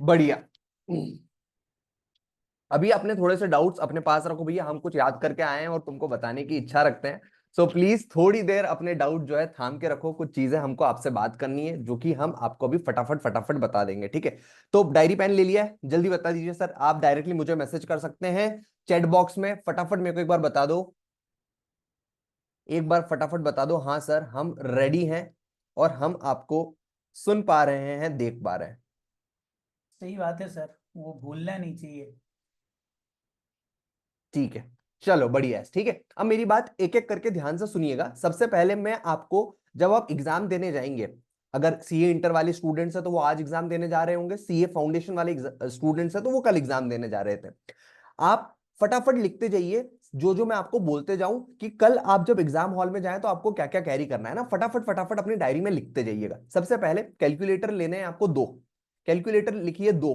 बढ़िया। अभी अपने थोड़े से डाउट्स अपने पास रखो भैया, हम कुछ याद करके आए हैं और तुमको बताने की इच्छा रखते हैं। सो प्लीज थोड़ी देर अपने डाउट जो है थाम के रखो, कुछ चीजें हमको आपसे बात करनी है जो कि हम आपको अभी फटाफट फटाफट बता देंगे, ठीक है? तो डायरी पेन ले लिया है? जल्दी बता दीजिए सर, आप डायरेक्टली मुझे मैसेज कर सकते हैं चैट बॉक्स में, फटाफट मेरे को एक बार बता दो, एक बार फटाफट बता दो, हाँ सर हम रेडी हैं और हम आपको सुन पा रहे हैं, देख पा रहे हैं। सही बात है सर, वो भूलना नहीं चाहिए। ठीक है, चलो बढ़िया है, ठीक है। अब मेरी बात एक एक करके ध्यान से सुनिएगा। सबसे पहले मैं आपको, जब आप एग्जाम देने जाएंगे, अगर सीए इंटर वाले स्टूडेंट्स है तो वो आज एग्जाम देने जा रहे होंगे, सीए फाउंडेशन वाले स्टूडेंट्स है तो वो कल एग्जाम देने जा रहे थे। आप फटाफट लिखते जाइए जो जो मैं आपको बोलते जाऊं, कि कल आप जब एग्जाम हॉल में जाएं तो आपको क्या क्या कैरी करना है ना, फटाफट फटाफट अपनी डायरी में लिखते जाइएगा। सबसे पहले कैलकुलेटर लेने हैं आपको दो, कैलकुलेटर लिखिए दो।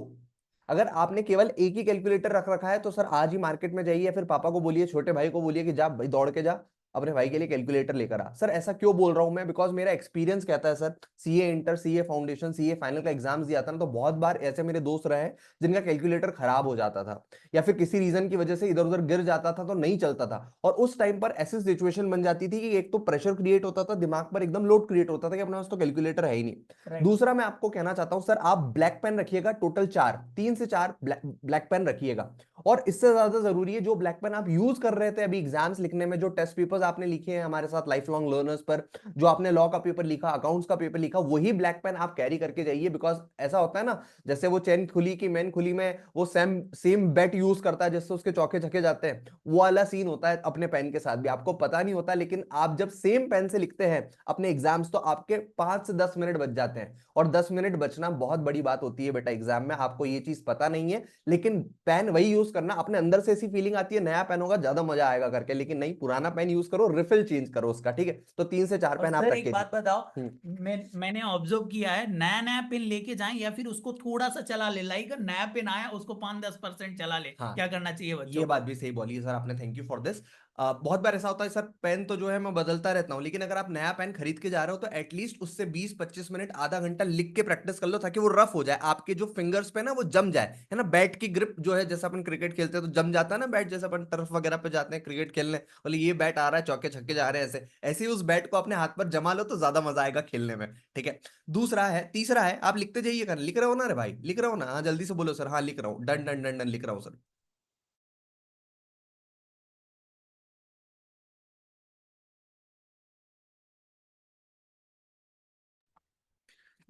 अगर आपने केवल एक ही कैलकुलेटर रख रखा है तो सर आज ही मार्केट में जाइए, या फिर पापा को बोलिए, छोटे भाई को बोलिए कि जा भाई दौड़ के जा अपने भाई के लिए कैलकुलेटर लेकर आ। सर ऐसा क्यों बोल रहा हूं मैं, बिकॉज मेरा एक्सपीरियंस कहता है sir, CA inter, CA foundation, CA final का एग्जाम दिया था ना, तो बहुत बार ऐसे मेरे दोस्त रहे हैं जिनका कैलकुलेटर खराब हो जाता था, या फिर किसी रीजन की वजह से इधर उधर गिर जाता था तो नहीं चलता था। और उस टाइम पर ऐसी सिचुएशन बन जाती थी कि एक तो प्रेशर क्रिएट होता था, दिमाग पर एकदम लोड क्रिएट होता था कि अपने पास तो कैलकुलेटर है ही नहीं। राइट। दूसरा मैं आपको कहना चाहता हूं सर, आप ब्लैक पेन रखिएगा, टोटल चार, तीन से चार ब्लैक पेन रखिएगा। और इससे ज्यादा जरूरी है, जो ब्लैक पेन आप यूज कर रहे थे अभी एग्जाम्स लिखने में, जो टेस्ट पेपर्स आपने लिखे हैं हमारे साथ लाइफ लॉन्ग लर्नर्स पर, जो आपने लॉ का पेपर लिखा, अकाउंट्स का पेपर लिखा, वही ब्लैक पेन आप कैरी करके जाइए। बिकॉज ऐसा होता है ना, जैसे वो चैन खुली की मैन खुली में वो सेम सेम बेट यूज करता है जिससे उसके चौके छक्के जाते हैं, वो वाला सीन होता है अपने पेन के साथ भी। आपको पता नहीं होता, लेकिन आप जब सेम पेन से लिखते हैं अपने एग्जाम्स तो आपके 5 से 10 मिनट बच जाते हैं। और 10 मिनट बचना बहुत बड़ी बात होती है बेटा एग्जाम में, आपको ये चीज पता नहीं है। लेकिन पेन वही यूज करना, अपने अंदर से ऐसी फीलिंग आती है नया पेन होगा ज्यादा मजा आएगा करके, लेकिन नहीं, पुराना पेन यूज करो, रिफिल चेंज करो उसका, ठीक है? तो तीन से चार और पेन आप सर रख एक के बात बताओ, हम्म। मैंने ऑब्जर्व किया है, नया नया पेन लेके जाएं या फिर उसको थोड़ा सा चला ले, लाइक नया पेन आया उसको 5-10% चला ले, हाँ, क्या करना चाहिए ये बच्चों बात को? भी सही बोली है सर आपने, थैंक यू फॉर दिस। बहुत बार ऐसा होता है सर, पेन तो जो है मैं बदलता रहता हूँ, लेकिन अगर आप नया पेन खरीद के जा रहे हो तो एटलीस्ट उससे 20-25 मिनट, आधा घंटा लिख के प्रैक्टिस कर लो, ताकि वो रफ हो जाए आपके जो फिंगर्स पे ना, वो जम जाए, है ना? बैट की ग्रिप जो है, जैसे अपन क्रिकेट खेलते हैं तो जम जाता है ना बैट, जैसे अपन टर्फ वगैरह पे जाते हैं क्रिकेट खेलने, बोले ये बैट आ रहा है, चौके छक्के जा रहे हैं, ऐसे ऐसे ही उस बैट को अपने हाथ पर जमा लो तो ज्यादा मजा आएगा खेलने में, ठीक है? दूसरा है, तीसरा है, आप लिखते जाइए, कर लिख रहे हो ना रे भाई, लिख रहे हो ना? हाँ जल्दी से बोलो सर, हाँ लिख रहा हूँ, डन डन डन डन लिख रहा हूँ सर।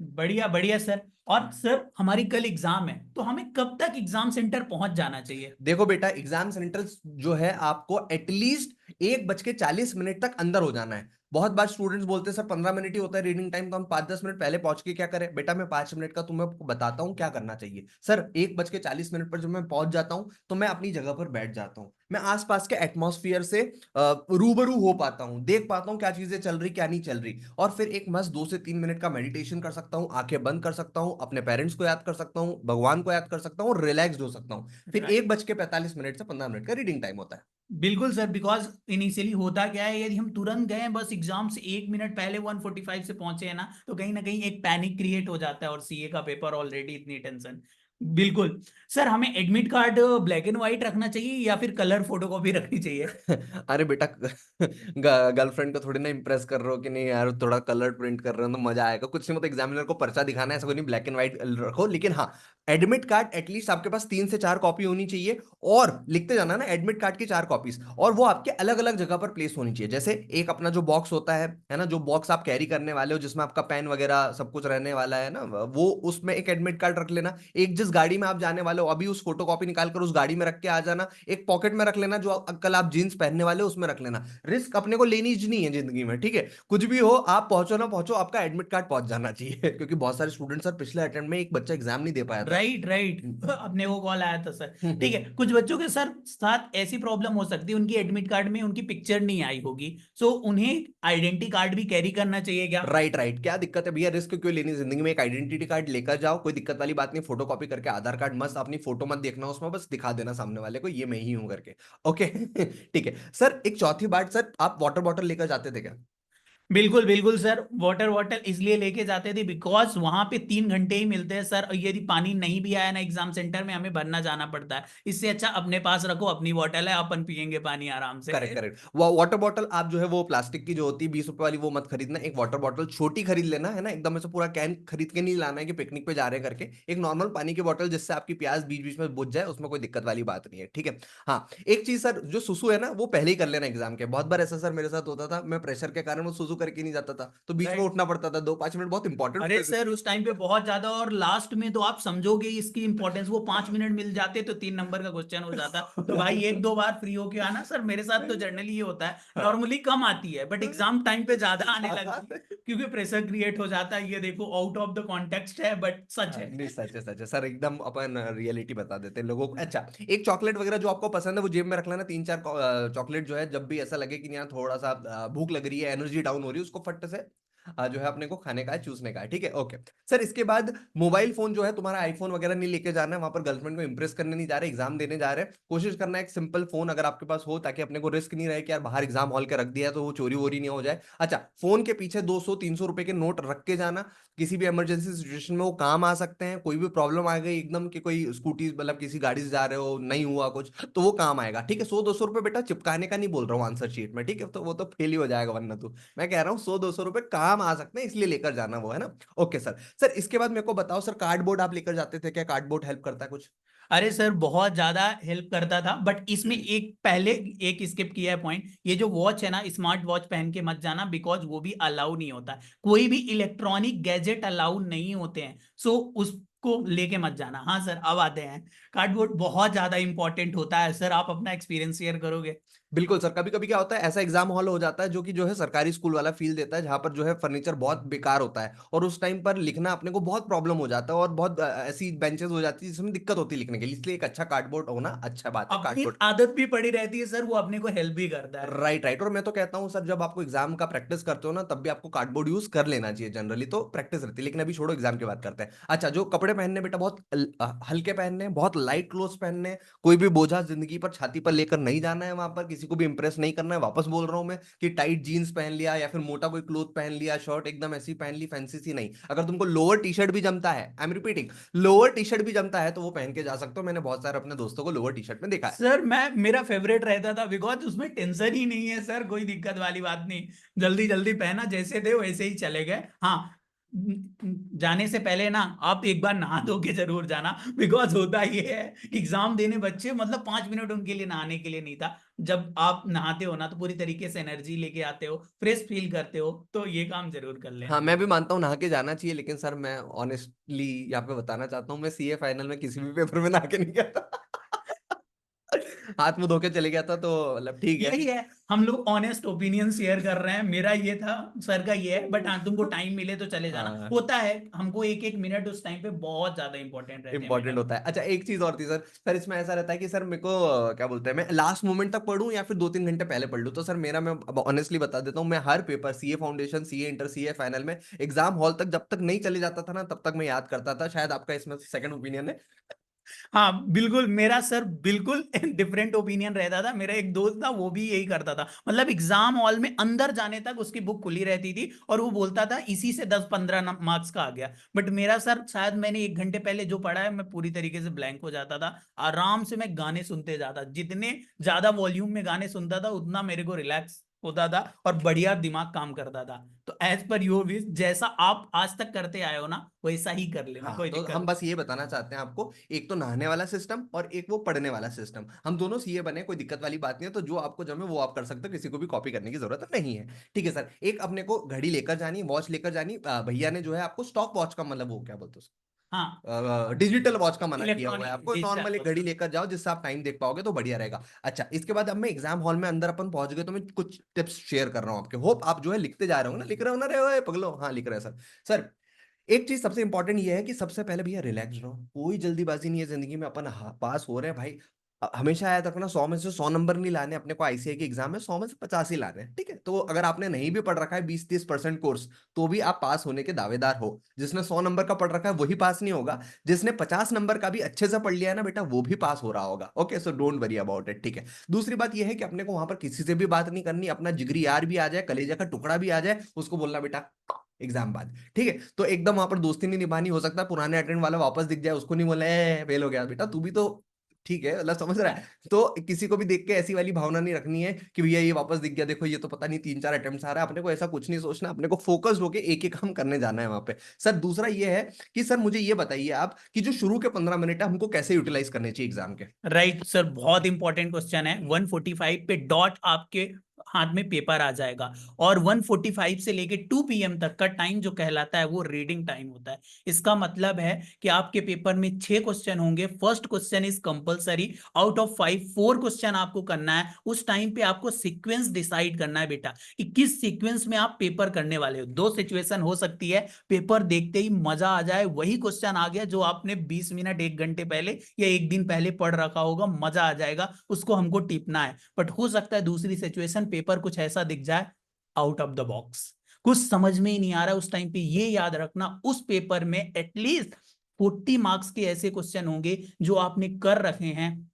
बढ़िया बढ़िया सर। और सर हमारी कल एग्जाम है, तो हमें कब तक एग्जाम सेंटर पहुंच जाना चाहिए? देखो बेटा, एग्जाम सेंटर जो है आपको एटलीस्ट 1:40 तक अंदर हो जाना है। बहुत बार स्टूडेंट्स बोलते हैं सर 15 मिनट ही होता है रीडिंग टाइम, तो हम 5-10 मिनट पहले पहुंच के क्या करें? बेटा मैं 5 मिनट का तुम्हें बताता हूँ क्या करना चाहिए। सर 1:40 पर जब मैं पहुंच जाता हूँ तो मैं अपनी जगह पर बैठ जाता हूँ, मैं आसपास के एटमॉस्फेयर से रूबरू हो पाता हूँ, देख पाता हूँ क्या चीजें चल रही क्या नहीं चल रही, और फिर एक मस्त 2 से 3 मिनट का मेडिटेशन कर सकता हूँ, आंखें बंद कर सकता हूँ, अपने पेरेंट्स को याद कर सकता हूँ, भगवान को याद कर सकता हूँ, रिलैक्स हो सकता हूँ। फिर राइट। 1:45 से 15 मिनट का रीडिंग टाइम होता है। बिल्कुल सर, बिकॉज इनिशियली होता क्या है, यदि हम तुरंत गए बस एग्जाम से 1 मिनट पहले 1:45 से पहुंचे हैं ना, तो कहीं ना कहीं एक पैनिक क्रिएट हो जाता है, और सीए का पेपर ऑलरेडी इतनी टेंशन। बिल्कुल। सर हमें admit card black and white रखना चाहिए या फिर कलर फोटोकॉपी रखनी चाहिए? अरे बेटा, गर्लफ्रेंड को थोड़ी ना इम्प्रेस कर रहे हो कि नहीं यार, थोड़ा कलर प्रिंट कर रहे हो तो मजा आएगा, कुछ नहीं, मतलब एग्जामिनर को पर्चा दिखाना है, ऐसा कोई नहीं, ब्लैक एंड व्हाइट रखो। लेकिन हाँ, एडमिट कार्ड एटलीस्ट आपके पास 3 से 4 कॉपी होनी चाहिए, और लिखते जाना ना एडमिट कार्ड की 4 कॉपीज, और वो आपके अलग अलग जगह पर प्लेस होनी चाहिए। जैसे एक अपना जो बॉक्स होता है ना, जो बॉक्स आप कैरी करने वाले हो जिसमें आपका पेन वगैरह सब कुछ रहने वाला है ना, वो उसमें एक एडमिट कार्ड रख लेना। एक जिस गाड़ी में आप जाने वाले हो अभी, उस फोटो कॉपी निकाल कर उस गाड़ी में रख के आ जाना। एक पॉकेट में रख लेना, जो कल आप जीन्स पहनने वाले हो उसमें रख लेना। रिस्क अपने को लेनी ही नहीं है जिंदगी में, ठीक है? कुछ भी हो, आप पहुंचो ना पहुंचो, आपका एडमिट कार्ड पहुंच जाना चाहिए क्योंकि बहुत सारे स्टूडेंट सर, पिछले अटेम्प्ट में एक बच्चा एग्जाम नहीं दे पाया था। Right right. हम्म। अपने को कॉल आया था सर। ठीक हम्म। है, कुछ बच्चों के सर साथ ऐसी प्रॉब्लम हो सकती है, उनकी एडमिट कार्ड में उनकी पिक्चर नहीं आई होगी, सो उन्हें आइडेंटिटी कार्ड भी कैरी करना चाहिए क्या? राइट राइट, क्या दिक्कत है भैया? रिस्क क्यों लेनी जिंदगी में? एक आइडेंटिटी कार्ड लेकर जाओ, कोई दिक्कत वाली बात नहीं। फोटो कॉपी करके आधार कार्ड मस्त, अपनी फोटो मत देखना उसमें, बस दिखा देना सामने वाले को ये मैं ही हूं करके। ओके ठीक है सर, एक चौथी बात सर, आप वाटर बॉटल लेकर जाते थे क्या? बिल्कुल बिल्कुल सर, वाटर बॉटल इसलिए लेके जाते थे बिकॉज वहां पे 3 घंटे ही मिलते हैं सर, और यदि पानी नहीं भी आया ना एग्जाम सेंटर में, हमें भरना जाना पड़ता है। इससे अच्छा अपने पास रखो, अपनी बॉटल है, अपन पियेंगे पानी आराम से। Correct correct. वो वाटर बॉटल आप जो है वो प्लास्टिक की जो होती है 20 रुपए वाली वो मत खरीदना, एक वाटर बॉटल छोटी खरीद लेना है ना, एकदम ऐसे पूरा कैन खरीद के नहीं लाना है कि पिकनिक पे जा रहे हैं करके। एक नॉर्मल पानी की बॉटल जिससे आपकी प्यास बीच बीच में बुझ जाए, उसमें कोई दिक्कत वाली बात नहीं है, ठीक है। हाँ, एक चीज सर, जो सुसु है ना वो पहले ही कर लेना एग्जाम के। बहुत बार ऐसा सर मेरे साथ होता था, मैं प्रेशर के कारण वो सुसु करके नहीं जाता था, तो बीच में राइट। उठना पड़ता था, 2-5 मिनट बहुत इंपॉर्टेंट अरे होते थे। सर उस टाइम पे बहुत ज्यादा, और लास्ट में तो आप समझोगे इसकी इंपॉर्टेंस, वो 5 मिनट मिल जाते तो 3 नंबर का क्वेश्चन हो जाता। तो भाई एक दो बार फ्री होके आना सर, मेरे साथ तो जनरली ये होता है, नॉर्मली कम आती है बट एग्जाम टाइम पे ज्यादा आने लगती है, क्योंकि प्रेशर क्रिएट हो जाता है। ये देखो आउट ऑफ द कॉन्टेक्स्ट है बट सच हाँ, है। नहीं सच है सच है सर, एकदम अपन रियलिटी बता देते हैं लोगों को। अच्छा, एक चॉकलेट वगैरह जो आपको पसंद है वो जेब में रख लेना, 3-4 चॉकलेट जो है, जब भी ऐसा लगे कि यहाँ थोड़ा सा भूख लग रही है, एनर्जी डाउन हो रही है, उसको फट से जो है अपने को खाने का है, चूसने का है, ठीक है, ओके। सर इसके बाद मोबाइल फोन जो है तुम्हारा आईफोन वगैरह नहीं लेके जाना है, वहां पर गर्लफ्रेंड को इंप्रेस करने नहीं जा रहे, एग्जाम देने जा रहे हैं। कोशिश करना है एक सिंपल फोन अगर आपके पास हो, ताकि अपने को रिस्क नहीं रहे कि यार बाहर एग्जाम हॉल के रख दिया है तो वो चोरी वोरी नहीं हो जाए। अच्छा, फोन के पीछे 200-300 रुपए के नोट रख के जाना, किसी भी इमरजेंसी सिचुएशन में वो काम आ सकते हैं। कोई भी प्रॉब्लम आ गई एकदम कि कोई स्कूटी मतलब किसी गाड़ी से जा रहे हो, नहीं हुआ कुछ, तो वो काम आएगा, ठीक है। 100-200 रुपए बेटा चिपकाने का नहीं बोल रहा हूँ आंसर शीट में, ठीक है, तो वो तो फेल ही हो जाएगा वरना तो। मैं कह रहा हूँ 100-200 रुपए काम आ सकते हैं, इसलिए लेकर जाना वो, है ना। Okay sir. सर इसके बाद मेरे को बताओ सर, कार्डबोर्ड आप लेकर जाते थे क्या? कार्डबोर्ड हेल्प करता है कुछ? अरे सर बहुत ज्यादा हेल्प करता था, बट इसमें एक पहले एक स्किप किया है पॉइंट, ये जो वॉच है ना, स्मार्ट वॉच पहन के मत जाना, बिकॉज वो भी अलाउ नहीं होता। कोई भी इलेक्ट्रॉनिक गैजेट अलाउ नहीं होते हैं, सो उसको लेके मत जाना। हाँ सर, अब आते हैं, कार्डबोर्ड बहुत ज्यादा इंपॉर्टेंट होता है सर, आप अपना एक्सपीरियंस शेयर करोगे? बिल्कुल सर, कभी कभी क्या होता है, ऐसा एग्जाम हॉल हो जाता है जो कि जो है सरकारी स्कूल वाला फील देता है, जहां पर जो है फर्नीचर बहुत बेकार होता है, और उस टाइम पर लिखना अपने को बहुत प्रॉब्लम हो जाता है, और बहुत ऐसी बेंचेस हो जाती है जिसमें दिक्कत होती है लिखने के लिए, इसलिए एक अच्छा कार्डबोर्ड होना अच्छा बात है, अपनी कार्डबोर्ड। आदत भी पड़ी रहती है सर, वो अपने को हेल्प भी करता है। Right right. और मैं तो कहता हूँ सर, जब आपको एग्जाम का प्रैक्टिस करते हो ना, तब भी आपको कार्डबोर्ड यूज कर लेना चाहिए, जनरली तो प्रैक्टिस रहती है। लेकिन अभी छोड़ो, एग्जाम की बात करते हैं। अच्छा, जो कपड़े पहनने बेटा बहुत हल्के पहनने हैं, बहुत लाइट क्लोथ पहनने हैं, कोई भी बोझा जिंदगी पर छाती पर लेकर नहीं जाना है, वहां पर किसी को भी इंप्रेस नहीं करना है। वापस बोल रहा हूँ मैं कि टाइट जीन्स पहन लिया या फिर मोटा कोई क्लोथ पहन लिया, शर्ट एकदम ऐसी पहन ली फैंसी सी नहीं। अगर तुमको लोअर टी शर्ट भी जमता है, I am repeating, lower T shirt भी जमता है, तो वो पहन के जा सकते हो। मैंने बहुत सारे अपने दोस्तों को लोअर टी शर्ट में देखा है। सर मैं, मेरा फेवरेट रहता था, बिकॉज उसमें टेंशन ही नहीं है सर, कोई दिक्कत वाली बात नहीं। जल्दी जल्दी पहना, जैसे थे वैसे ही चले गए। हाँ, जाने से पहले ना आप एक बार नहा धो के जरूर जाना, बिकॉज होता ये है, एग्जाम देने बच्चे, मतलब 5 मिनट उनके लिए नहाने के लिए नहीं था। जब आप नहाते हो ना तो पूरी तरीके से एनर्जी लेके आते हो, फ्रेश फील करते हो, तो ये काम जरूर कर हाँ, लेना। मैं भी मानता हूँ नहा के जाना चाहिए, लेकिन सर मैं ऑनेस्टली यहाँ पे बताना चाहता हूँ, मैं सीए फाइनल में किसी भी पेपर में नहा के नहीं गया था। हाथ मुंह धो के चले गया था, तो मतलब ठीक है। यही है, हम लोग ऑनेस्ट ओपिनियन शेयर कर रहे हैं, मेरा ये था, सर का ये है, बट हाँ तुमको टाइम मिले तो चले जाना। हाँ, होता है, हमको एक एक मिनट उस टाइम पे बहुत ज्यादा इंपॉर्टेंट रहते हैं इंपॉर्टेंट मैटर। होता है। अच्छा, एक चीज और थी सर, सर इसमें ऐसा रहता है कि सर मेरे को क्या बोलते हैं, मैं लास्ट मोमेंट तक पढूं या फिर 2-3 घंटे पहले पढ़ लूं। तो सर मेरा, मैं अब ऑनेस्टली बता देता हूँ, मैं हर paper, CA foundation, CA inter, CA final में एग्जाम हॉल तक जब तक नहीं चले जाता था ना, तब तक मैं याद करता था। शायद आपका इसमें सेकंड ओपिनियन है। हाँ बिल्कुल, मेरा सर बिल्कुल डिफरेंट ओपिनियन रहता था। मेरा एक दोस्त था, वो भी यही करता था, मतलब एग्जाम हॉल में अंदर जाने तक उसकी बुक खुली रहती थी, और वो बोलता था इसी से 10-15 मार्क्स का आ गया। बट मेरा सर, शायद मैंने 1 घंटे पहले जो पढ़ा है, मैं पूरी तरीके से ब्लैंक हो जाता था। आराम से मैं गाने सुनते जाता, जितने ज्यादा वॉल्यूम में गाने सुनता था उतना मेरे को रिलैक्स होता था, और बढ़िया दिमाग काम करता था। तो एज पर योर विश, जैसा आप आज तक करते आए हो ना, वैसा ही कर लेना, हाँ, कोई तो हम दिक्कत। बस ये बताना चाहते हैं आपको, एक तो नहाने वाला सिस्टम और एक वो पढ़ने वाला सिस्टम, हम दोनों सीए बने, कोई दिक्कत वाली बात नहीं है। तो जो आपको जमे वो आप कर सकते हो, किसी को भी कॉपी करने की जरूरत नहीं है, ठीक है सर। एक अपने को घड़ी लेकर जानी, वॉच लेकर जानी। भैया ने जो है आपको स्टॉक वॉच का, मतलब वो क्या बोलते हैं, हाँ, डिजिटल वॉच का मना किया हुआ है इलेक्ट्रॉनिक आपको। डिजिटल नॉर्मल एक घड़ी वॉच। लेकर जाओ जिससे आप टाइम देख पाओगे, तो बढ़िया रहेगा। अच्छा, इसके बाद अब मैं एग्जाम हॉल में अंदर अपन पहुंच गए, तो मैं कुछ टिप्स शेयर कर रहा हूँ आपके। होप आप जो है लिखते जा रहे हो ना, लिख रहे हो ना, रहे हो पगलो? हाँ, लिख रहे हैं सर। सर एक चीज सबसे इंपॉर्टेंट ये है कि सबसे पहले भैया रिलैक्स रहो, कोई जल्दीबाजी नहीं है जिंदगी में, अपन पास हो रहे हैं भाई। हमेशा याद रखना 100 में से 100 नंबर नहीं लाने, अपने को आईसीआई के एग्जाम में 100 में से 50 ही लाने हैं, ठीक है। तो अगर आपने नहीं भी पढ़ रखा है 20-30% कोर्स, तो भी आप पास होने के दावेदार हो। जिसने 100 नंबर का पढ़ रखा है वही पास नहीं होगा, जिसने 50 नंबर का भी अच्छे से पढ़ लिया है ना बेटा, वो भी पास हो रहा होगा। Okay, so don't worry about it, ठीक है। दूसरी बात यह है कि अपने को वहां पर किसी से भी बात नहीं करनी, अपना जिगरी यार भी आ जाए, कलेजा का टुकड़ा भी आ जाए, उसको बोलना बेटा एग्जाम बाद, ठीक है। तो एकदम वहां पर दोस्ती नहीं निभानी, हो सकता है पुराने अटेंड वाला वापस दिख जाए, उसको नहीं बोला फेल हो गया बेटा तू भी तो, ठीक है, मतलब समझ रहा है। तो किसी को भी देख के ऐसी वाली भावना नहीं रखनी है कि भैया ये वापस दिख गया, देखो ये तो पता नहीं 3-4 अटेम्प्ट आ रहा है। अपने को ऐसा कुछ नहीं सोचना, अपने को फोकस्ड होके एक एक काम करने जाना है वहां पे। सर दूसरा ये है कि सर मुझे ये बताइए आप कि जो शुरू के 15 मिनट है हमको कैसे यूटिलाइज करने चाहिए एग्जाम के। राइट सर, बहुत इंपॉर्टेंट क्वेश्चन है। 1:45 पे डॉट आपके हाथ में पेपर आ जाएगा, और 1:45 से लेके 2 PM तक का टाइम जो कहलाता है वो रीडिंग टाइम होता है। इसका मतलब है कि आपके पेपर में 6 क्वेश्चन होंगे। First question is compulsory, out of 5 4 question आपको करना है। उस टाइम पे आपको सीक्वेंस डिसाइड करना है बेटा कि किस सीक्वेंस में आप पेपर करने वाले हो। 2 सिचुएशन हो सकती है, पेपर देखते ही मजा आ जाए, वही क्वेश्चन आ गया जो आपने 20 मिनट 1 घंटे पहले या 1 दिन पहले पढ़ रखा होगा, मजा आ जाएगा, उसको हमको टिपना है। बट हो सकता है दूसरी सिचुएशन पेपर कुछ ऐसा दिख जाए आउट ऑफ द बॉक्स, कुछ समझ में ही नहीं आ रहा उस टाइम पे। ये याद रखना उस पेपर में एटलीस्ट 40 मार्क्स के ऐसे क्वेश्चन होंगे जो आपने कर रखे हैं,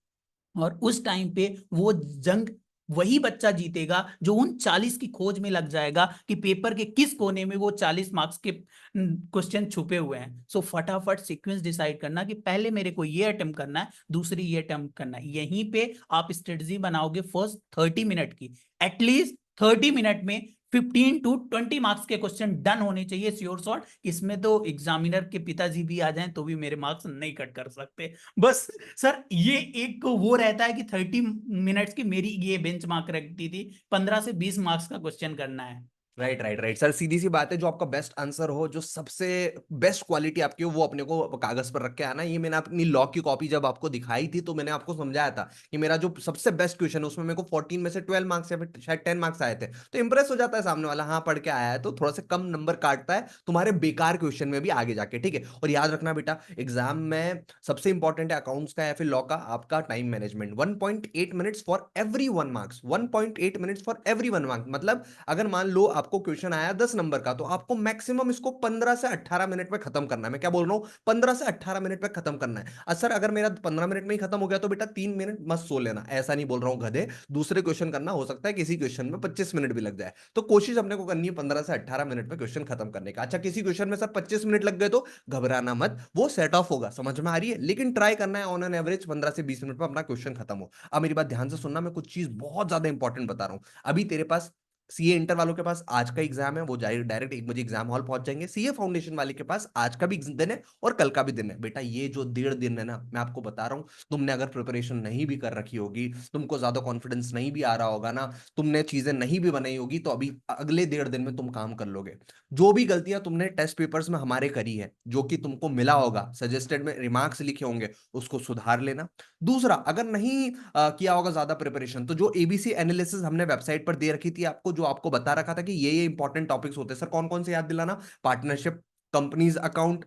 और उस टाइम पे वो जंग वही बच्चा जीतेगा जो उन 40 की खोज में लग जाएगा कि पेपर के किस कोने में वो 40 मार्क्स के क्वेश्चन छुपे हुए हैं। सो फटाफट सीक्वेंस डिसाइड करना कि पहले मेरे को ये अटेम्प्ट करना है, दूसरी ये अटेम्प्ट करना है। यहीं पे आप स्ट्रेटजी बनाओगे फर्स्ट 30 मिनट की। एटलीस्ट 30 मिनट में 15 to 20 मार्क्स के क्वेश्चन डन होने चाहिए श्योर शॉट। इसमें तो एग्जामिनर के पिताजी भी आ जाएं तो भी मेरे मार्क्स नहीं कट कर सकते। बस सर ये एक वो रहता है कि 30 मिनट्स की मेरी ये बेंच मार्क रखती थी, 15 से 20 मार्क्स का क्वेश्चन करना है। राइट राइट राइट सर, सीधी सी बात है, जो आपका बेस्ट आंसर हो, जो सबसे बेस्ट क्वालिटी आपकी हो, वो अपने को कागज पर रख के आना। ये मैंने अपनी लॉ की कॉपी जब आपको दिखाई थी तो मैंने आपको समझाया था कि मेरा जो सबसे बेस्ट क्वेश्चन है उसमें मेरे को 14 में से 12 मार्क्स या फिर शायद 10 मार्क्स आए थे। तो इंप्रेस हो जाता है सामने वाला, हाँ पढ़ के आया है, तो थोड़ा सा कम नंबर काटता है तुम्हारे बेकार क्वेश्चन में भी आगे जाके, ठीक है। और याद रखना बेटा, एग्जाम में सबसे इंपॉर्टेंट है अकाउंट्स का या फिर लॉ का आपका time management. 1.8 minutes for every 1 marks, 1.8 minutes for every 1 marks. मतलब अगर मान लो आपको क्वेश्चन आया 10 नंबर का, तो आपको मैक्सिमम इसको 15 से 18 मिनट में खत्म करना है। मैं क्या बोल रहा हूं, 15 से 18 मिनट में खत्म करना है। सर अगर मेरा 15 मिनट में ही खत्म हो गया तो बेटा 3 मिनट मत सो लेना, ऐसा नहीं बोल रहा हूं गधे, दूसरे क्वेश्चन करना, हो सकता है किसी क्वेश्चन में 25 मिनट भी लग जाए। तो कोशिश अपने को करनी है 15 से 18 मिनट में क्वेश्चन खत्म करने का। अच्छा किसी क्वेश्चन में सर 25 मिनट लग गए तो घबराना मत, वो सेट ऑफ होगा, समझ में आ रही है। लेकिन ट्राई करना है ऑन एन एवरेज 15 से 20 मिनट में अपना क्वेश्चन खत्म हो। अब मेरी बात ध्यान से सुनना, मैं कुछ चीज बहुत ज्यादा इंपॉर्टेंट बता रहा हूं। अभी तेरे पास सीए इंटर वालों के पास आज का एग्जाम है, वो डायरेक्ट 1 बजे एग्जाम हॉल पहुंच जाएंगे। सीए फाउंडेशन वाले के पास आज का भी दिन है और कल का भी दिन है। बेटा ये जो 1.5 दिन है ना, मैं आपको बता रहा हूँ, तुमने अगर प्रिपरेशन नहीं भी कर रखी होगी, तुमको ज्यादा कॉन्फिडेंस नहीं भी आ रहा होगा ना, तुमने चीजें नहीं भी बनाई होगी, तो अभी अगले 1.5 दिन में तुम काम कर लोगे। जो भी गलतियां तुमने टेस्ट पेपर्स में हमारे करी है, जो कि तुमको मिला होगा सजेस्टेड में रिमार्क्स लिखे होंगे, उसको सुधार लेना। दूसरा, अगर नहीं किया होगा ज्यादा प्रिपरेशन, तो जो एबीसी एनालिसिस हमने वेबसाइट पर दे रखी थी आपको, जो आपको बता रखा था कि ये इंपॉर्टेंट टॉपिक्स होते हैं, सर कौन कौन से याद दिलाना, पार्टनरशिप, कंपनीज अकाउंट,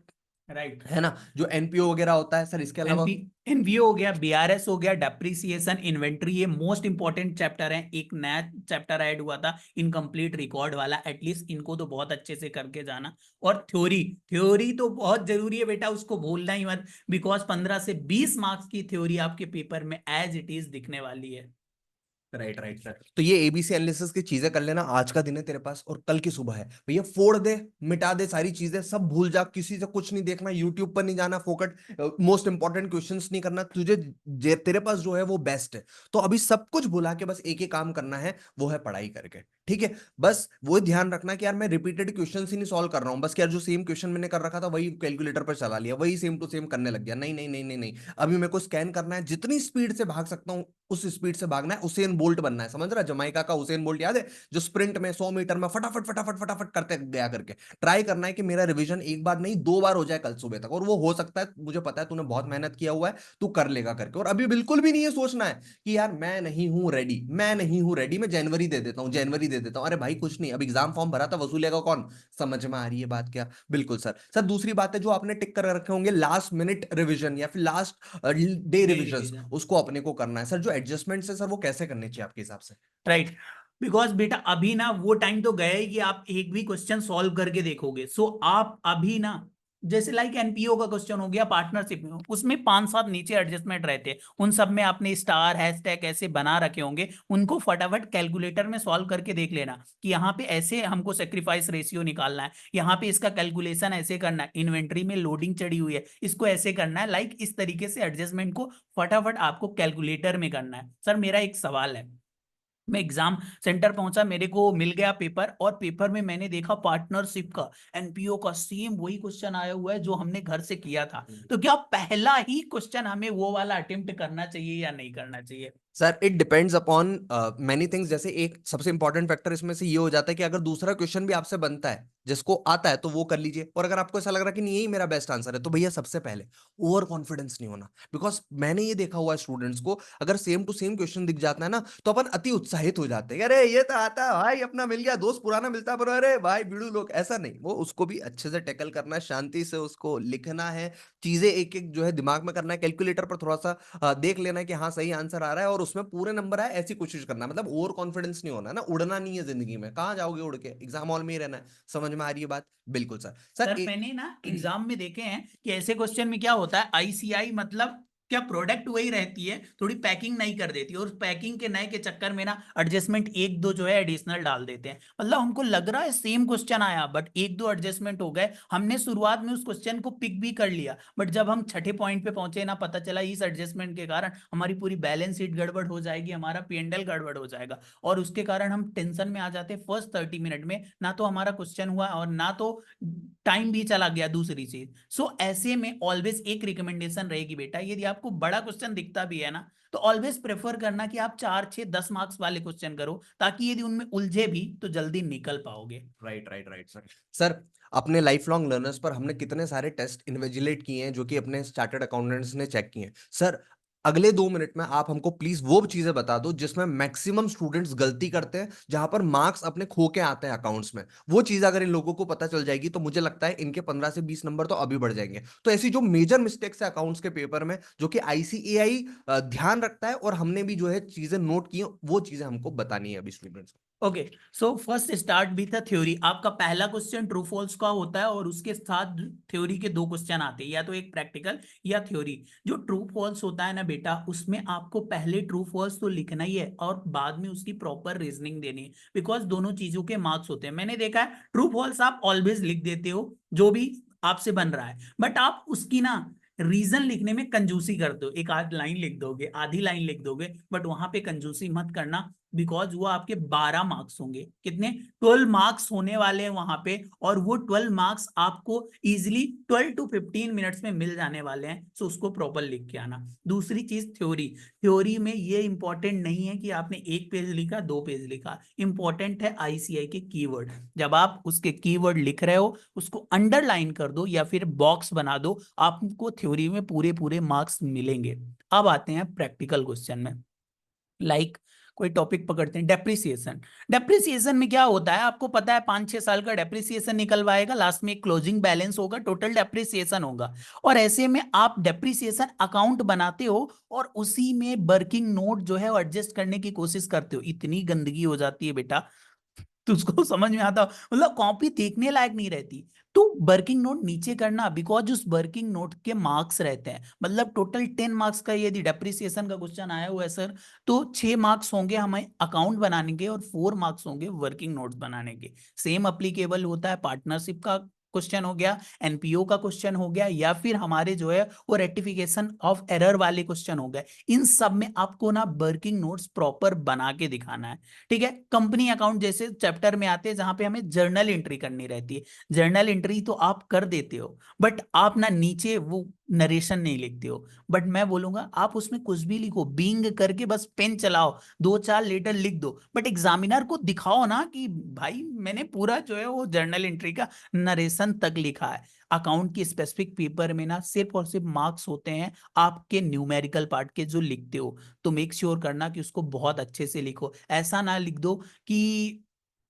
राइट। है ना, जो एनपीओ वगैरह होता है सर, इसके अलावा एनपी एनवीओ हो गया, बीआरएस हो गया, डेप्रिसिएशन, इन्वेंट्री, ये मोस्ट इंपॉर्टेंट चैप्टर है। एक नया चैप्टर ऐड हुआ था इनकम्प्लीट रिकॉर्ड वाला, एटलीस्ट इनको तो बहुत अच्छे से करके जाना। और थ्योरी, थ्योरी तो बहुत जरूरी है बेटा, उसको भूलना ही मत, बिकॉज 15 से 20 मार्क्स की थ्योरी आपके पेपर में एज इट इज दिखने वाली है। राइट राइट सर, तो ये एबीसी एनालिसिस की चीजें कर लेना। आज का दिन है तेरे पास और कल की सुबह है भैया, फोड़ दे, मिटा दे सारी चीजें, सब भूल जा, किसी से कुछ नहीं देखना, यूट्यूब पर नहीं जाना, फोकट मोस्ट इंपॉर्टेंट क्वेश्चंस नहीं करना तुझे, तेरे पास जो है वो बेस्ट है। तो अभी सब कुछ भुला के बस एक ही काम करना है, वो है पढ़ाई करके, ठीक है। बस वो ध्यान रखना कि यार मैं रिपीटेड क्वेश्चन ही नहीं सॉल्व कर रहा हूं, बस यार जो सेम क्वेश्चन मैंने कर रखा था वही कैलकुलेटर पर चला लिया, वही सेम टू सेम करने लग गया। नहीं नहीं नहीं नहीं नहीं, अभी मेरे को स्कैन करना है, जितनी स्पीड से भाग सकता हूँ उस स्पीड से भागना है, उसेन बोल्ट बनना है, समझ रहा, जमाइका का उसेन बोल्ट याद है, जो स्प्रिंट में 100 मीटर में फटाफट फटाफट फटाफट करते गया करके। ट्राई करना है कि मेरा रिवीजन एक बार नहीं 2 बार हो जाए कल सुबह तक, और वो हो सकता है, मुझे पता है तूने बहुत मेहनत किया हुआ है, तू कर लेगा करके। और अभी बिल्कुल भी नहीं ये सोचना है कि यार मैं नहीं हूं रेडी, मैं नहीं हूं रेडी, मैं जनवरी दे देता हूं, जनवरी दे देता हूँ, अरे भाई कुछ नहीं, अब एग्जाम फॉर्म भरा था, वसूलेगा कौन? समझ में आ रही है बात क्या? बिल्कुल सर। सर दूसरी बात है, जो आपने टिक कर रखे होंगे लास्ट मिनट रिवीजन या फिर last day day revision, revision, उसको अपने को करना है सर। जो एडजस्टमेंट है सर, वो कैसे करने चाहिए आपके हिसाब से? राइट। बिकॉज बेटा अभी ना वो टाइम तो गया ही कि आप एक भी क्वेश्चन सॉल्व करके देखोगे। सो आप अभी ना, जैसे लाइक एनपीओ का क्वेश्चन हो गया पार्टनरशिप में, उसमें 5-7 नीचे एडजस्टमेंट रहते हैं, उन सब में आपने स्टार हैशटैग ऐसे बना रखे होंगे, उनको फटाफट कैलकुलेटर में सॉल्व करके देख लेना कि यहाँ पे ऐसे हमको सेक्रीफाइस रेशियो निकालना है, यहाँ पे इसका कैलकुलेशन ऐसे करना है, इन्वेंट्री में लोडिंग चढ़ी हुई है इसको ऐसे करना है, लाइक इस तरीके से एडजस्टमेंट को फटाफट आपको कैलकुलेटर में करना है। सर मेरा एक सवाल है, मैं एग्जाम सेंटर पहुंचा, मेरे को मिल गया पेपर, और पेपर में मैंने देखा पार्टनरशिप का एनपीओ का सेम वही क्वेश्चन आया हुआ है जो हमने घर से किया था, तो क्या पहला ही क्वेश्चन हमें वो वाला अटेम्प्ट करना चाहिए या नहीं करना चाहिए? Sir it depends upon many things. जैसे एक सबसे इंपॉर्टेंट फैक्टर इसमें से ये हो जाता है कि अगर दूसरा क्वेश्चन भी आपसे बनता है, जिसको आता है, तो वो कर लीजिए। और अगर आपको ऐसा लग रहा है कि नहीं यही मेरा बेस्ट आंसर है, तो भैया सबसे पहले ओवर कॉन्फिडेंस नहीं होना। बिकॉज मैंने ये देखा हुआ है स्टूडेंट्स को, अगर सेम टू सेम क्वेश्चन दिख जाता है ना, तो अपन अति उत्साहित हो जाते हैं, अरे ये तो आता है भाई, अपना मिल गया दोस्त पुराना मिलता है, पर अरे भाई बिड़ू लोग। ऐसा नहीं, वो उसको भी अच्छे से टैकल करना है, शांति से उसको लिखना है, चीजें एक एक जो है दिमाग में करना है, कैलकुलेटर पर थोड़ा सा देख लेना है कि हाँ सही आंसर आ रहा है और उसमें पूरे नंबर आए, ऐसी कोशिश करना है। मतलब ओवर कॉन्फिडेंस नहीं होना है ना, उड़ना नहीं है जिंदगी में, कहाँ जाओगे उड़ के, एग्जाम हॉल में ही रहना है। समझ में आ रही है बात? बिल्कुल सर। सर सर एक मैंने ना एग्जाम में देखे हैं कि ऐसे क्वेश्चन में क्या होता है, आईसीआई मतलब क्या प्रोडक्ट वही रहती है, थोड़ी पैकिंग नहीं कर देती, और पैकिंग के नए के चक्कर में ना एडजस्टमेंट एक दो जो है एडिशनल डाल देते हैं, मतलब हमको लग रहा है सेम क्वेश्चन आया बट एक दो एडजस्टमेंट हो गए, हमने शुरुआत में उस क्वेश्चन को पिक भी कर लिया, बट जब हम छठे पॉइंट पे पहुंचे ना, पता चला इस एडजस्टमेंट के कारण हमारी पूरी बैलेंस शीट गड़बड़ हो जाएगी, हमारा पीएनएल गड़बड़ हो जाएगा, और उसके कारण हम टेंशन में आ जाते हैं। फर्स्ट 30 मिनट में ना तो हमारा क्वेश्चन हुआ और ना तो टाइम भी चला गया दूसरी चीज। सो ऐसे में ऑलवेज एक रिकमेंडेशन रहेगी बेटा, यदि आपको बड़ा क्वेश्चन दिखता भी है ना, तो ऑलवेज प्रेफर करना कि आप 4, 6, 10 मार्क्स वाले क्वेश्चन करो, ताकि यदि उनमें उलझे भी तो जल्दी निकल पाओगे। Right right right sir. Sir अपने लाइफ लॉन्ग लर्नर्स पर हमने कितने सारे टेस्ट इन्विजिलेट किए हैं, जो कि अपने चार्टर्ड अकाउंटेंट्स ने चेक किए हैं सर। अगले 2 मिनट में आप हमको प्लीज वो चीजें बता दो जिसमें मैक्सिमम स्टूडेंट्स गलती करते हैं, जहां पर मार्क्स अपने खो के आते हैं अकाउंट्स में। वो चीज अगर इन लोगों को पता चल जाएगी, तो मुझे लगता है इनके 15 से 20 नंबर तो अभी बढ़ जाएंगे। तो ऐसी जो मेजर मिस्टेक्स है अकाउंट्स के पेपर में, जो कि आईसीएआई ध्यान रखता है, और हमने भी जो है चीजें नोट की हैं, वो चीजें हमको बतानी है अभी स्टूडेंट्स को। ओके, सो फर्स्ट स्टार्ट भी था थ्योरी। आपका पहला क्वेश्चन ट्रू फॉल्स का होता है, और उसके साथ थ्योरी के दो क्वेश्चन आते हैं, या तो एक प्रैक्टिकल या थ्योरी। जो ट्रू फॉल्स होता है ना बेटा, उसमें आपको पहले ट्रू फॉल्स तो लिखना ही है, और बाद में उसकी प्रॉपर रीजनिंग देनी है, बिकॉज दोनों चीजों के मार्क्स होते हैं। मैंने देखा है ट्रू फॉल्स आप ऑलवेज लिख देते हो जो भी आपसे बन रहा है, बट आप उसकी ना रीजन लिखने में कंजूसी करते हो, एक आध लाइन लिख दोगे, आधी लाइन लिख दोगे, बट वहां पे कंजूसी मत करना, बिकॉज वो आपके 12 मार्क्स होंगे, कितने, 12 मार्क्स होने वाले हैं वहां पे, और वो 12 मार्क्स आपको इजिली 12 to 15 मिनट्स में मिल जाने वाले हैं। सो उसको प्रॉपर लिख के आना। दूसरी चीज थ्योरी। थ्योरी में ये इंपॉर्टेंट नहीं है कि आपने एक पेज लिखा, 2 पेज लिखा, इंपॉर्टेंट है आईसीआई के कीवर्ड। जब आप उसके कीवर्ड लिख रहे हो, उसको अंडरलाइन कर दो या फिर बॉक्स बना दो, आपको थ्योरी में पूरे पूरे मार्क्स मिलेंगे। अब आते हैं प्रैक्टिकल क्वेश्चन में। लाइक कोई टॉपिक पकड़ते हैं, डेप्रिसिएशन। डेप्रिसिएशन में क्या होता है आपको पता है, 5-6 साल का डेप्रिसिएशन निकलवाएगा, लास्ट में एक क्लोजिंग बैलेंस होगा, टोटल डेप्रिसिएशन होगा, और ऐसे में आप डेप्रिसिएशन अकाउंट बनाते हो, और उसी में वर्किंग नोट जो है वो एडजस्ट करने की कोशिश करते हो। इतनी गंदगी हो जाती है बेटा, तो उसको समझ में आता, मतलब कॉपी देखने लायक नहीं रहती। तो वर्किंग नोट नीचे करना, बिकॉज उस वर्किंग नोट के मार्क्स रहते हैं, मतलब टोटल 10 मार्क्स का यदि डेप्रिसिएशन का क्वेश्चन आया हुआ है सर, तो 6 मार्क्स होंगे हमें अकाउंट बनाने के, और 4 मार्क्स होंगे वर्किंग नोट्स बनाने के। सेम अप्लीकेबल होता है पार्टनरशिप का क्वेश्चन हो गया, एनपीओ का क्वेश्चन हो गया, या फिर हमारे जो है वो रेक्टिफिकेशन ऑफ एरर वाले क्वेश्चन हो गए। इन सब में आपको ना वर्किंग नोट्स प्रॉपर बना के दिखाना है। ठीक है, कंपनी अकाउंट जैसे चैप्टर में आते हैं जहां पे हमें जर्नल एंट्री करनी रहती है, जर्नल एंट्री तो आप कर देते हो, बट आप ना नीचे वो नरेशन नहीं लिखते हो। बट मैं बोलूंगा आप उसमें कुछ भी लिखो, बीइंग करके बस पेन चलाओ, 2-4 लेटर लिख दो, बट एग्जामिनर को दिखाओ ना कि भाई मैंने पूरा जो है वो जर्नल एंट्री का नरेशन तक लिखा है। अकाउंट की स्पेसिफिक पेपर में ना सिर्फ और सिर्फ मार्क्स होते हैं आपके न्यूमेरिकल पार्ट के जो लिखते हो, तो मेक श्योर करना कि उसको बहुत अच्छे से लिखो। ऐसा ना लिख दो कि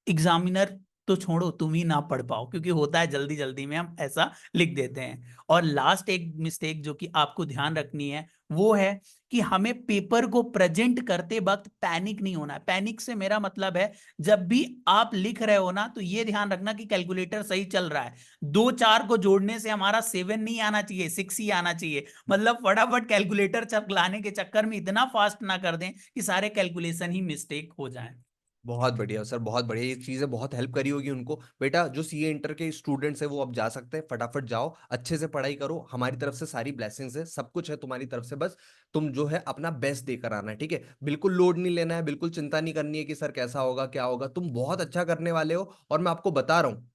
एग्जामिनर तो छोड़ो, तुम ही ना पढ़ पाओ, क्योंकि होता है जल्दी जल्दी में हम ऐसा लिख देते हैं। और लास्ट एक मिस्टेक जो कि आपको ध्यान रखनी है वो है कि हमें पेपर को प्रेजेंट करते वक्त पैनिक नहीं होना है। पैनिक से मेरा मतलब है, जब भी आप लिख रहे हो ना, तो ये ध्यान रखना कि कैलकुलेटर सही चल रहा है। 2 4 को जोड़ने से हमारा 7 नहीं आना चाहिए, 6 ही आना चाहिए। मतलब फटाफट कैलकुलेटर लाने के चक्कर में इतना फास्ट ना कर दें कि सारे कैलकुलेशन ही मिस्टेक हो जाए। बहुत बढ़िया सर, बहुत बढ़िया। ये चीजें बहुत हेल्प करी होगी उनको। बेटा जो सीए इंटर के स्टूडेंट्स हैं वो अब जा सकते हैं, फटाफट जाओ, अच्छे से पढ़ाई करो। हमारी तरफ से सारी ब्लेसिंग्स है, सब कुछ है तुम्हारी तरफ से। बस तुम जो है अपना बेस्ट देकर आना है, ठीक है? बिल्कुल लोड नहीं लेना है, बिल्कुल चिंता नहीं करनी है कि सर कैसा होगा क्या होगा। तुम बहुत अच्छा करने वाले हो, और मैं आपको बता रहा हूँ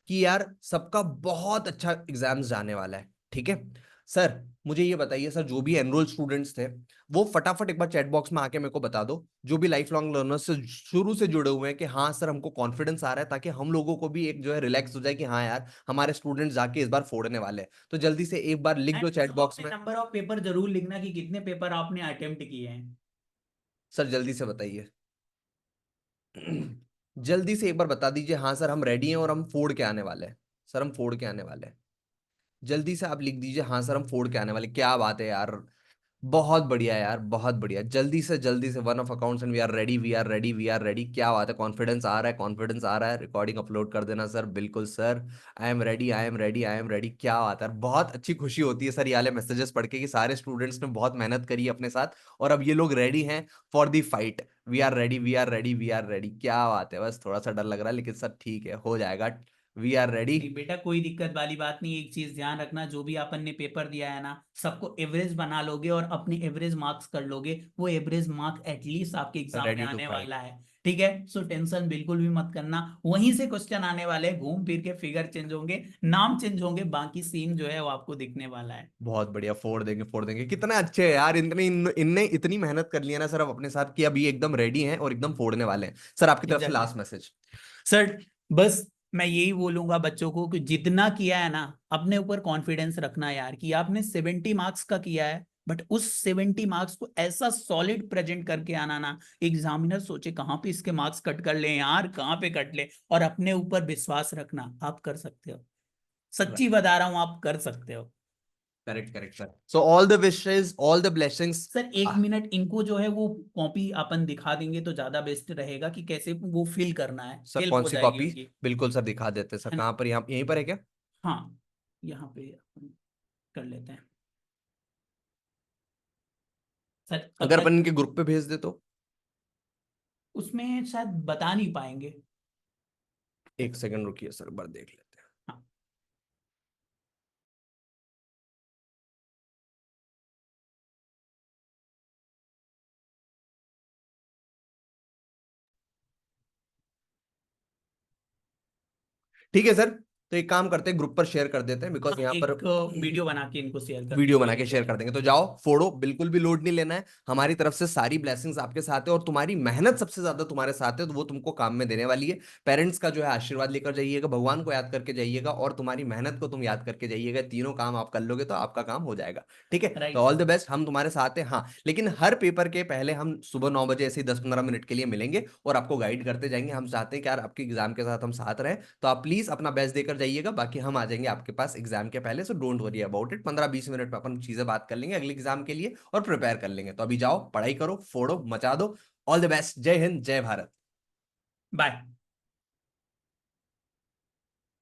कि यार सबका बहुत अच्छा एग्जाम्स जाने वाला है, ठीक है? सर मुझे ये बताइए सर, जो भी एनरोल स्टूडेंट्स थे वो फटाफट एक बार चैट बॉक्स में आके मेरे को बता दो, जो भी लाइफ लॉन्ग लर्नर्स से शुरू से जुड़े हुए हैं, कि हाँ सर हमको कॉन्फिडेंस आ रहा है, ताकि हम लोगों को भी एक जो है रिलैक्स हो जाए कि हाँ यार हमारे स्टूडेंट्स जाके इस बार फोड़ने वाले हैं। तो जल्दी से एक बार लिख एंड दो चैट बॉक्स अपने में। नंबर ऑफ पेपर जरूर लिखना कि कितने पेपर आपने अटेम्प्ट किए हैं। सर जल्दी से बताइए। जल्दी से एक बार बता दीजिए, हाँ सर हम रेडी हैं और हम फोड़ के आने वाले हैं। सर हम फोड़ के आने वाले हैं। जल्दी से आप लिख दीजिए, हाँ सर हम फोड़ के आने वाले। क्या बात है यार, बहुत बढ़िया यार, बहुत बढ़िया। जल्दी से one of accounts and we are ready, we are ready, we are ready. क्या बात है, कॉन्फिडेंस आ रहा है, कॉन्फिडेंस आ रहा है। रिकॉर्डिंग अपलोड कर देना सर, बिल्कुल sir. I am ready, I am ready, I am ready. क्या बात है, बहुत अच्छी खुशी होती है सर ये वाले मैसेजेस पढ़ के कि सारे स्टूडेंट्स ने बहुत मेहनत करी है अपने साथ, और अब ये लोग रेडी हैं for the fight. We are ready, we are ready, we are ready. क्या बात है, बस थोड़ा सा डर लग रहा है, लेकिन सर ठीक है, हो जाएगा। We are ready. नहीं बेटा, कोई दिक्कत वाली बात नहीं। एक चीज ध्यान रखना, जो भी अपन ने पेपर दिया है ना, सबको एवरेज बना लोगे और अपने एवरेज मार्क्स कर लोगे। वो एवरेज मार्क एटलीस्ट आपके एग्जाम में रेडी टू आने फाइट। वाला है। ठीक है, सो टेंशन बिल्कुल भी मत करना। वहीं से क्वेश्चन आने वाले हैं, घूम फिर के फिगर चेंज होंगे, नाम चेंज होंगे, बाकी सीन जो है वो आपको दिखने वाला है। बहुत बढ़िया, फोड़ देंगे, फोड़ देंगे। कितना अच्छे है यार, इनने इतनी मेहनत कर लिया ना सर अब अपने साथ, कि अभी एकदम रेडी हैं और एकदम फोड़ने वाले हैं। सर आपकी तरफ से एग्जैक्टली लास्ट मैसेज। सर, बस मैं यही बोलूंगा बच्चों को कि जितना किया है ना, अपने ऊपर कॉन्फिडेंस रखना यार, कि आपने 70 मार्क्स का किया है, बट उस 70 मार्क्स को ऐसा सॉलिड प्रेजेंट करके आना ना, एग्जामिनर सोचे कहाँ पे इसके मार्क्स कट कर ले यार, कहाँ पे कट ले। और अपने ऊपर विश्वास रखना, आप कर सकते हो। सच्ची बता रहा हूं, आप कर सकते हो। Correct correct sir. So all the wishes, all the blessings. Sir 1 minute इनको जो है वो कॉपी अपन दिखा देंगे तो ज्यादा बेस्ट रहेगा, कि कैसे वो फिल करना है, सर हेल्प कौन हो सी जाएगी कॉपी? उनकी। बिल्कुल सर दिखा देते हैं सर, है ना? कहाँ पर? यहाँ यहीं पर है क्या? हाँ, यहाँ पे अपन कर लेते हैं सर। अगर अगर अपन इनके ग्रुप पे भेज दे तो? उसमें शायद बता नहीं पाएंगे। एक सेकंड रुकिए सर, एक बार देख लेते हैं। हाँ, ठीक है सर, तो एक काम करते हैं, ग्रुप पर शेयर कर देते हैं, बिकॉज हाँ, यहाँ पर एक वीडियो बना के इनको शेयर कर दें, वीडियो कोई बना के दिक्कत शेयर नहीं। कर देंगे। तो जाओ फोड़ो, बिल्कुल भी लोड नहीं लेना है। हमारी तरफ से सारी ब्लेसिंग्स आपके साथ है, और तुम्हारी मेहनत सबसे ज्यादा तुम्हारे साथ है, तो वो तुमको काम में देने वाली है। पेरेंट्स का जो है आशीर्वाद लेकर जाइएगा, भगवान को याद करके जाइएगा, और तुम्हारी मेहनत को तुम याद करके जाइएगा। तीनों काम आप कर लोगे तो आपका काम हो जाएगा, ठीक है? तो right all the sir. Best, हम तुम्हारे साथ हैं। हाँ, लेकिन हर पेपर के पहले हम सुबह 9 बजे ऐसे ही 10-15 मिनट के लिए मिलेंगे, और आपको गाइड करते जाएंगे। हम चाहते हैं कि यार आपके एग्जाम के साथ हम साथ रहें, तो आप प्लीज अपना बेस्ट देकर जाइएगा। बाकी हम आ जाएंगे आपके पास एग्जाम के पहले, so don't worry about it. 15-20 minute में अपन चीजें बात कर लेंगे अगले एग्जाम के लिए, और प्रिपेयर कर लेंगे। तो अभी जाओ, पढ़ाई करो, फोड़ो, मचा दो। All the best. जय हिंद, जय भारत। बाय।